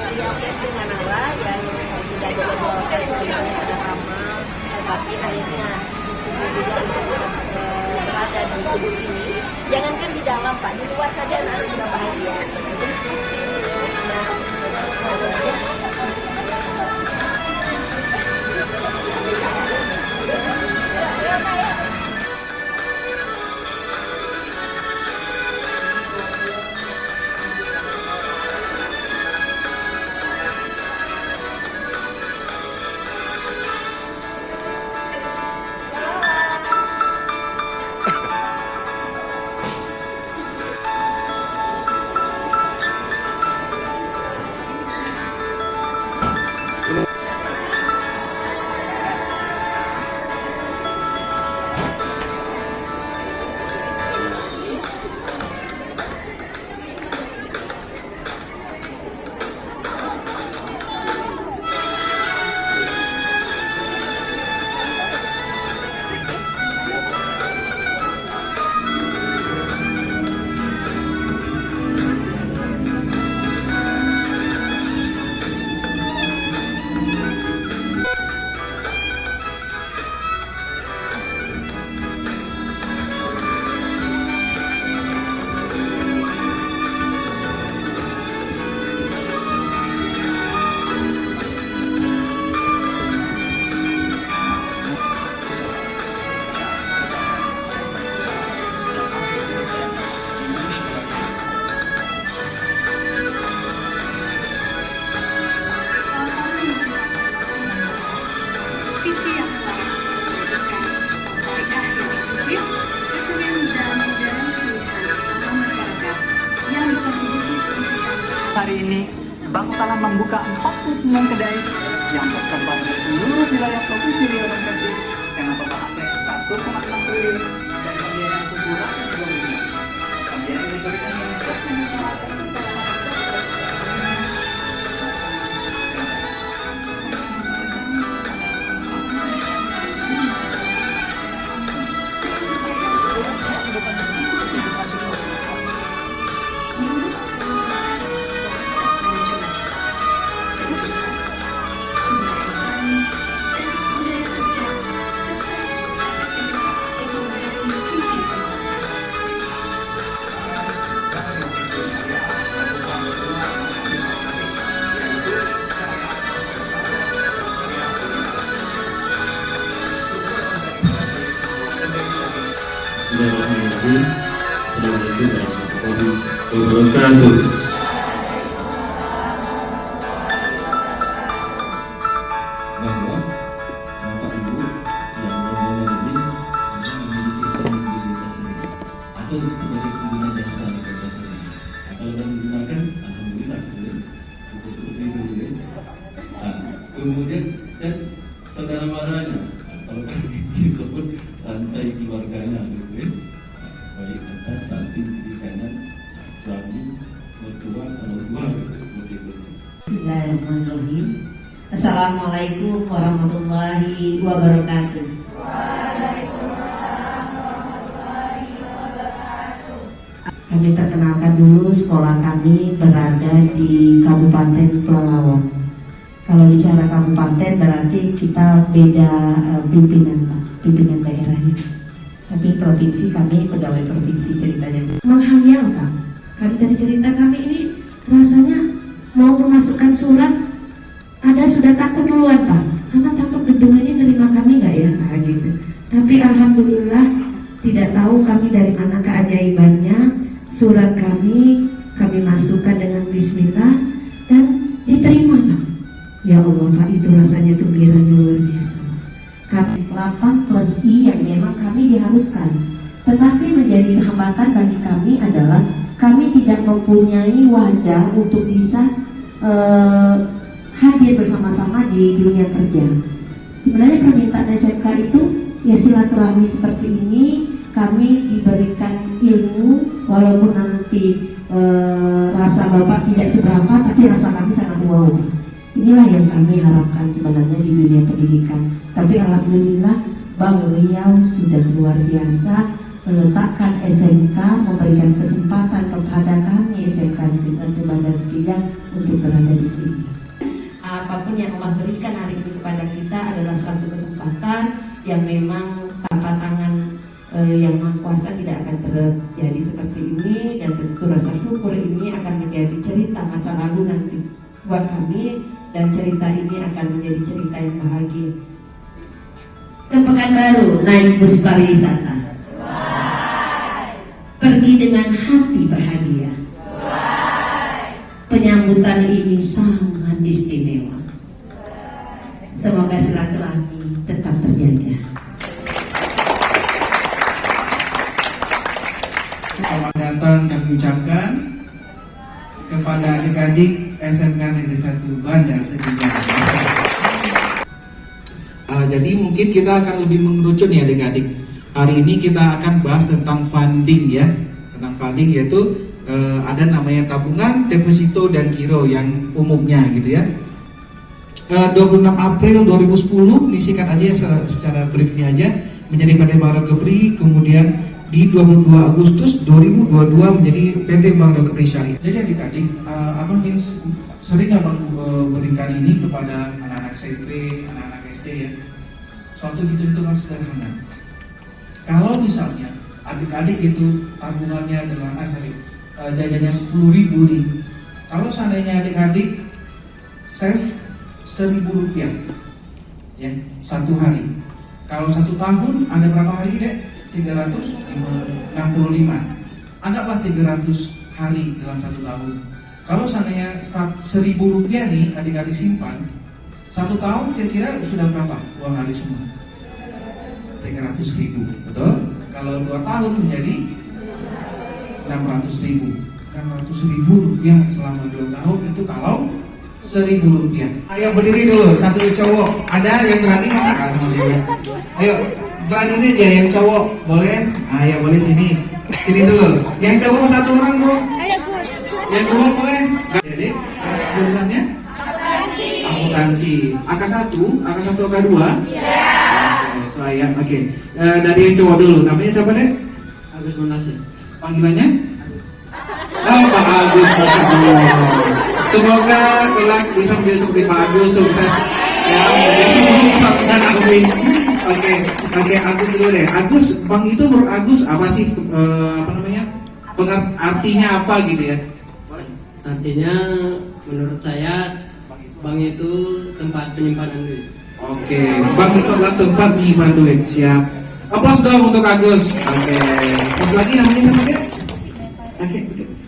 beliau dengan Allah yang sudah dijadwalkan sebelumnya pada amal, tapi akhirnya juga untuk berada di tubuh ini. Jangankan di dalam Pak, di luar saja anak sudah bahagia. Hari ini, Bank Utara membuka 49 kedai yang tersebar di seluruh wilayah Provinsi Riau dan Jambi dengan total aset 1,6 triliun dan pembiayaan 702 miliar. Pembiayaan yang diberikan Bismillahirrahmanirrahim. Assalamualaikum warahmatullahi wabarakatuh. Bahwa Bapak Ibu yang rombongan ini memiliki kredibilitas sendiri atau sebagai pengguna jasa negara sendiri. Kalau sudah menggunakan, alhamdulillah, cukup seperti itu ya. Nah, kemudian dan saudara marahnya, kalau kami disebut rantai keluarganya gitu ya. Baik atas samping di kanan suami mertua kalau tua seperti itu. Bismillahirrahmanirrahim. Assalamualaikum warahmatullahi wabarakatuh. Kami perkenalkan dulu, sekolah kami berada di Kabupaten Pelalawan. Kalau bicara kabupaten berarti kita beda pimpinan Pak, pimpinan daerahnya. Tapi provinsi kami pegawai provinsi ceritanya. Menghayal Pak, kami dari cerita kami ini rasanya mau memasukkan surat, ada sudah takut duluan Pak, karena takut gedung ini nerima kami nggak ya, nah, gitu. Tapi alhamdulillah tidak tahu kami dari mana keajaibannya, surat kami masukkan dengan Bismillah dan diterima Pak. Ya Allah Pak, itu rasanya gembiranya luar biasa. Kami 8 plus I yang memang kami diharuskan, tetapi menjadi hambatan bagi kami adalah kami tidak mempunyai wadah untuk bisa hadir bersama-sama di dunia kerja. Sebenarnya permintaan SMK itu ya silaturahmi seperti ini, kami diberikan ilmu walaupun nanti rasa Bapak tidak seberapa, tapi rasa kami sangat wow. Inilah yang kami harapkan sebenarnya di dunia pendidikan. Tapi alhamdulillah Bank Riau sudah luar biasa meletakkan SMK, memberikan kesempatan kepada kami SMK Negeri 1 Bandar Sekidang untuk berada di sini. Apapun yang Allah berikan hari ini kepada kita adalah suatu kesempatan yang memang tanpa tangan yang Maha Kuasa tidak akan terjadi seperti ini, dan tentu rasa syukur ini akan menjadi cerita masa lalu nanti buat kami, dan cerita ini akan menjadi cerita yang bahagia. Ke Pekanbaru naik bus pariwisata, pergi dengan hati bahagia. Penyambutan ini sangat istimewa. Semoga silaturahmi tetap terjaga. Selamat datang kami ucapkan kepada adik-adik SMK Negeri 1 Banjar Sekitar. Jadi mungkin kita akan lebih mengerucut nih adik-adik. Hari ini kita akan bahas tentang funding ya. Tentang funding yaitu ada namanya tabungan, deposito, dan giro yang umumnya gitu ya. 26 April 2010 disikat aja secara briefnya aja menjadi PT Bank Recovery, kemudian di 22 Agustus 2022 menjadi PT Bank Recovery Syariah. Jadi adik-adik, abang ingin sering abang berikan ini kepada anak-anak SMP, anak-anak SD ya. Suatu hitung-hitungan sederhana. Kalau misalnya adik-adik itu tabungannya adalah jajannya 10.000 nih. Kalau seandainya adik-adik save 1.000 rupiah ya, satu hari. Kalau 1 tahun ada berapa hari dek? 365. Anggaplah 300 hari dalam 1 tahun. Kalau seandainya 1.000 rupiah nih adik-adik simpan 1 tahun, kira-kira sudah berapa uang adik semua? 300.000, betul? Kalau 2 tahun menjadi 600.000. 600.000 rupiah selama 2 tahun itu kalau 1.000 rupiah. Ayo berdiri dulu, satu cowok. Ada yang berani masak? Ayo, berani aja yang cowok, boleh? Ayo boleh sini. Sini dulu. Yang cowok 1 orang dong. Yang cowok boleh? Jadi, jurusannya? Akuntansi. AK1, AK1, AK2? Iya. Oke, saya. Oke. Dari yang cowok dulu. Namanya siapa deh? Agus Munasir. Panggilannya? Oh, Pak Agus, Masya Allah. Semoga kelak bisa menjadi seperti Pak Agus, sukses ya menjadi Agwi. Oke, Agus dulu deh. Agus, Bang itu menurut Agus apa sih apa namanya? Artinya apa gitu ya? Artinya menurut saya bank itu tempat penyimpanan duit. Oke, bank itu adalah tempat menyimpan duit. Siap. Aplaus dong untuk Agus. Oke. Satu lagi namanya siapa dia? Oke.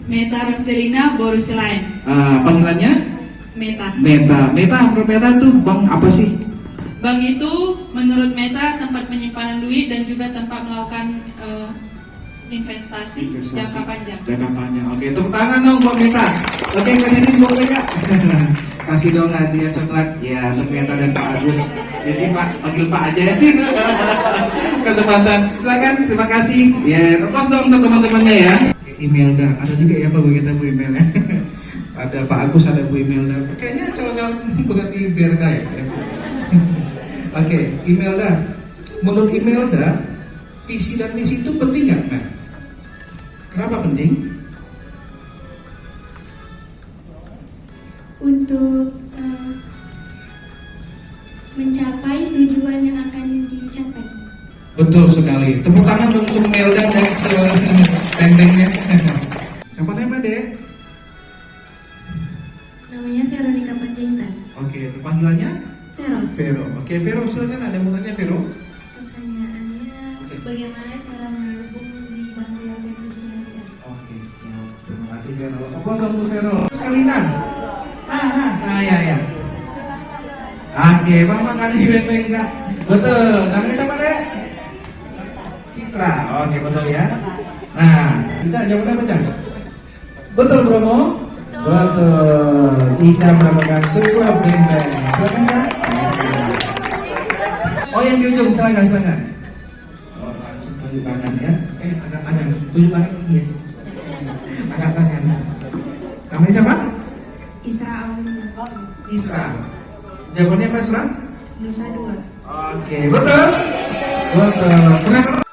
Meta Rosdelina Borusilain. Panggilannya? Meta. Menurut Meta itu bank apa sih? Bank itu menurut Meta tempat penyimpanan duit dan juga tempat melakukan investasi jangka panjang. Jangka panjang. Oke, tepuk tangan dong buat Meta. Oke, kasih dulu ya. Kasih dong hadiah coklat ya untuk Meta dan Pak Agus. Jadi Pak, panggil Pak aja ya. Kesempatan. Silakan, terima kasih. Ya, aplaus dong untuk teman-temannya ya. Email dah, ada juga ya Pak bagi kita Bu emailnya. Ada Pak Agus, ada Bu Imelda. Kayaknya calon-calon pengganti BRK ya. Oke, Imelda. Menurut Imelda, visi dan misi itu penting nggak, Mbak? Kenapa penting? Untuk mencapai tujuan yang akan dicapai. Betul sekali. Tepuk tangan dong untuk Imelda dan se-deng-dengnya. Siapa namanya, Dek? Namanya Veronica Panjaitan. Oke, panggilannya? Vero. Vero. Oke, Vero, silakan ada mau tanya Vero. Pertanyaannya, bagaimana cara menabung di Bank Recovery Syariah? Oke, siap. Terima kasih Vero. Aplaus untuk Vero. Sekalian. Ya. Oke, Bapak kali baik-baik enggak? Betul. Namanya siapa, Dek? Citra. Oke, betul ya. Nah, Ica jawabannya apa, Cak? Betul, Bromo? Betul. Ica mendapatkan sebuah band. Silakan, Kak. Oh, yang di ujung, silakan. Oh, langsung tunjuk tangan ya. Angkat tangan. Tunjuk tangan ini ya. Angkat tangan. Namanya siapa? Isra Aulina. Isra. Jawabannya apa, Isra? Nusa Dua. Oke, betul. Betul.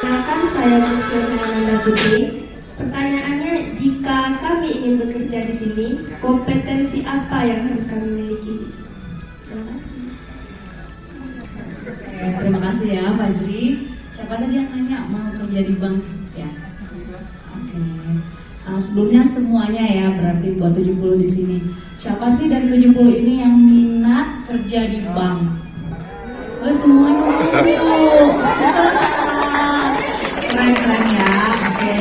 Perkenalkan, saya Muslim Hananda Putri. Pertanyaannya, jika kami ingin bekerja di sini, kompetensi apa yang harus kami miliki? Terima kasih. Terima kasih ya Fajri. Siapa tadi yang nanya mau kerja di bank? Ya. Oke. Sebelumnya semuanya ya, berarti buat 70 di sini. Siapa sih dari 70 ini yang minat kerja di bank? Oh, semuanya keren ya. Oke.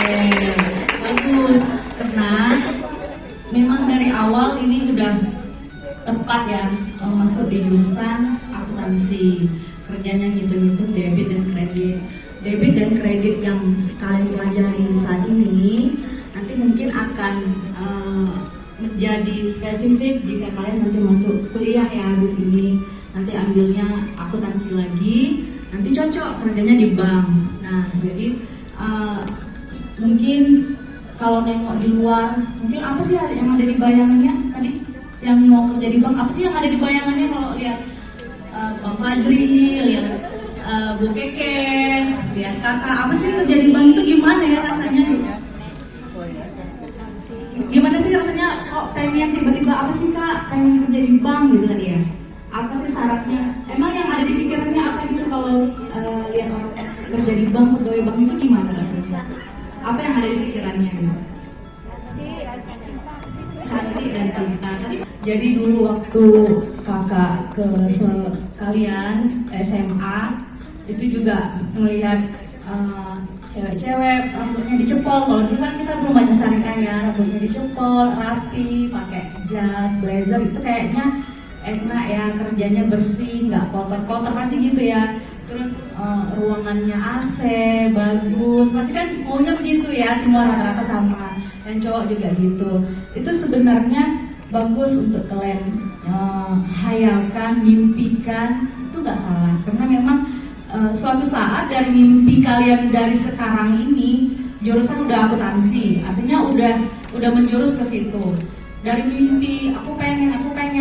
Bagus. Karena memang dari awal ini udah tepat ya, masuk di jurusan akuntansi. Kerjanya ngitung-ngitung debit dan kredit. Debit dan kredit yang kalian pelajari saat ini nanti mungkin akan menjadi spesifik jika kalian nanti masuk kuliah ya di sini. Nanti ambilnya akuntansi lagi, nanti cocok kerjanya di bank. Nah, jadi mungkin kalau nengok di luar, mungkin apa sih yang ada di bayangannya tadi? Yang mau kerja di bank, apa sih yang ada di bayangannya kalau lihat Pak Fajri, lihat Bu Keke, lihat kakak, apa sih kerja di bank itu gimana ya rasanya? Gimana sih rasanya kok pengen tiba-tiba apa sih kak pengen kerja di bank gitu tadi ya? Apa sih syaratnya? Emang yang ada di pikirannya apa gitu kalau lihat orang kerja di bank, pegawai bank itu gimana rasanya? Apa yang ada di pikirannya gitu? Cantik dan pintar. Jadi dulu waktu kakak ke sekalian SMA itu juga melihat cewek-cewek rambutnya dicepol. Kalau dulu kan kita belum banyak syariah ya, rambutnya dicepol, rapi, pakai jas, blazer, itu kayaknya enak ya, kerjanya bersih, nggak kotor-kotor pasti gitu ya. Terus ruangannya AC, bagus, pasti kan maunya begitu ya, semua rata-rata sama. Yang cowok juga gitu. Itu sebenarnya bagus untuk kalian hayalkan, mimpikan, itu nggak salah. Karena memang suatu saat dari mimpi kalian dari sekarang ini jurusan udah akuntansi, artinya udah menjurus ke situ. Dari mimpi aku pengen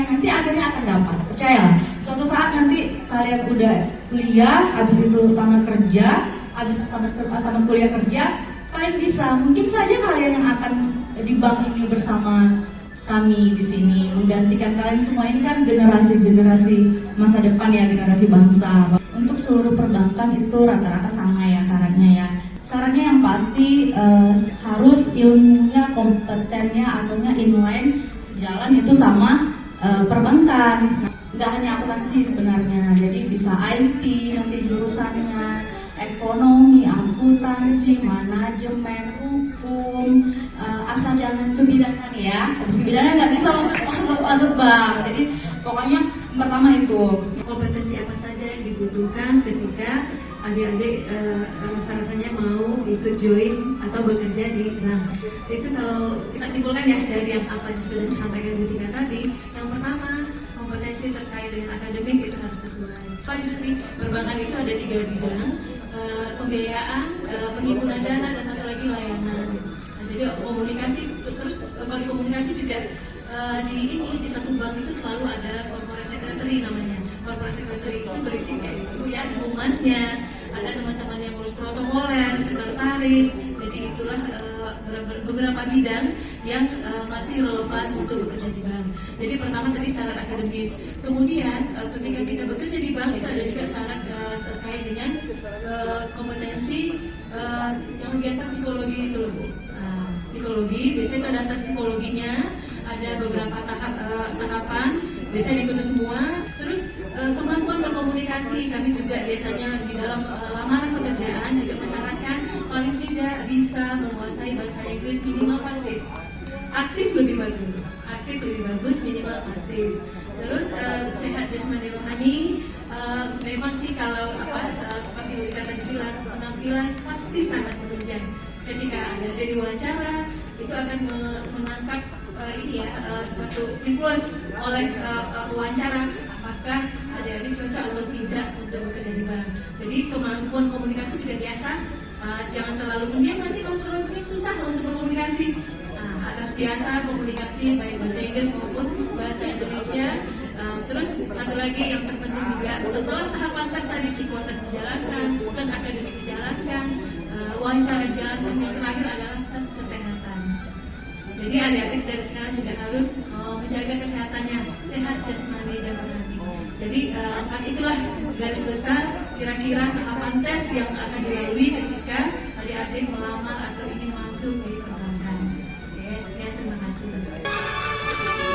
nanti akhirnya akan dapat, percaya. Suatu saat nanti kalian udah kuliah, habis itu tamat kerja, habis tamat kuliah kerja, kalian bisa, mungkin saja kalian yang akan di bank ini bersama kami di sini menggantikan kalian semua. Ini kan generasi masa depan ya, generasi bangsa. Untuk seluruh perbankan itu rata-rata sama ya syaratnya ya. Syaratnya yang pasti harus ilmunya, kompetennya atau inline sejalan itu sama perbankan. Nggak hanya akuntansi sebenarnya, jadi bisa IT nanti jurusannya, ekonomi, akuntansi, manajemen, hukum, asal jangan kebidanan ya. Habis kebidanan nggak bisa masuk bank. Jadi pokoknya pertama itu Kompetensi apa saja yang dibutuhkan ketika adik-adik rasa-rasanya mau ikut join atau bekerja di bank. Itu kalau kita simpulkan ya dari yang apa sudah disampaikan Bu Tika tadi. Yang pertama, kompetensi terkait dengan akademik itu harus sesuai. Jadi perbankan itu ada 3 bidang, pembiayaan, penghimpunan dana, dan satu lagi layanan. Nah, jadi komunikasi, terus kalau di komunikasi juga di satu bank itu selalu ada corporate secretary namanya. Corporate secretary itu berisi kayak gitu ya, ada humasnya, ada teman-teman yang ngurus protokoler, sekretaris. Jadi itulah beberapa bidang yang masih relevan untuk bekerja di bank. Jadi pertama tadi syarat akademis. Kemudian ketika kita bekerja di bank itu ada juga syarat terkait dengan kompetensi yang biasa psikologi itu loh Bu. Nah, psikologi biasanya itu ada tes psikologinya, ada beberapa tahapan, biasanya diikuti semua. Terus kemampuan berkomunikasi, kami juga biasanya di dalam lamaran pekerjaan juga mensyaratkan paling tidak bisa menguasai bahasa Inggris minimal pasif. Aktif lebih bagus, minimal pasif. Terus sehat jasmani rohani, memang sih kalau seperti Bu Tika tadi bilang, penampilan pasti sangat menunjang. Ketika ada di wawancara, itu akan menangkap suatu influence oleh wawancara, apakah adik-adik cocok atau tidak untuk bekerja di bank. Jadi kemampuan komunikasi juga biasa, jangan terlalu pendiam, nanti kalau terlalu pendiam susah untuk berkomunikasi. Harus biasa komunikasi baik bahasa Inggris maupun bahasa Indonesia. Terus satu lagi yang terpenting juga, setelah tahapan tes tadi psikotes dijalankan, tes akademik dijalankan, wawancara dijalankan yang terakhir adalah tes kesehatan. Jadi adik-adik dari sekarang juga harus menjaga kesehatannya, sehat jasmani dan rohani. Jadi itulah garis besar kira-kira tahapan tes yang akan dilalui ketika adik-adik melamar atau ingin masuk di perbankan. Oke, sekian, terima kasih.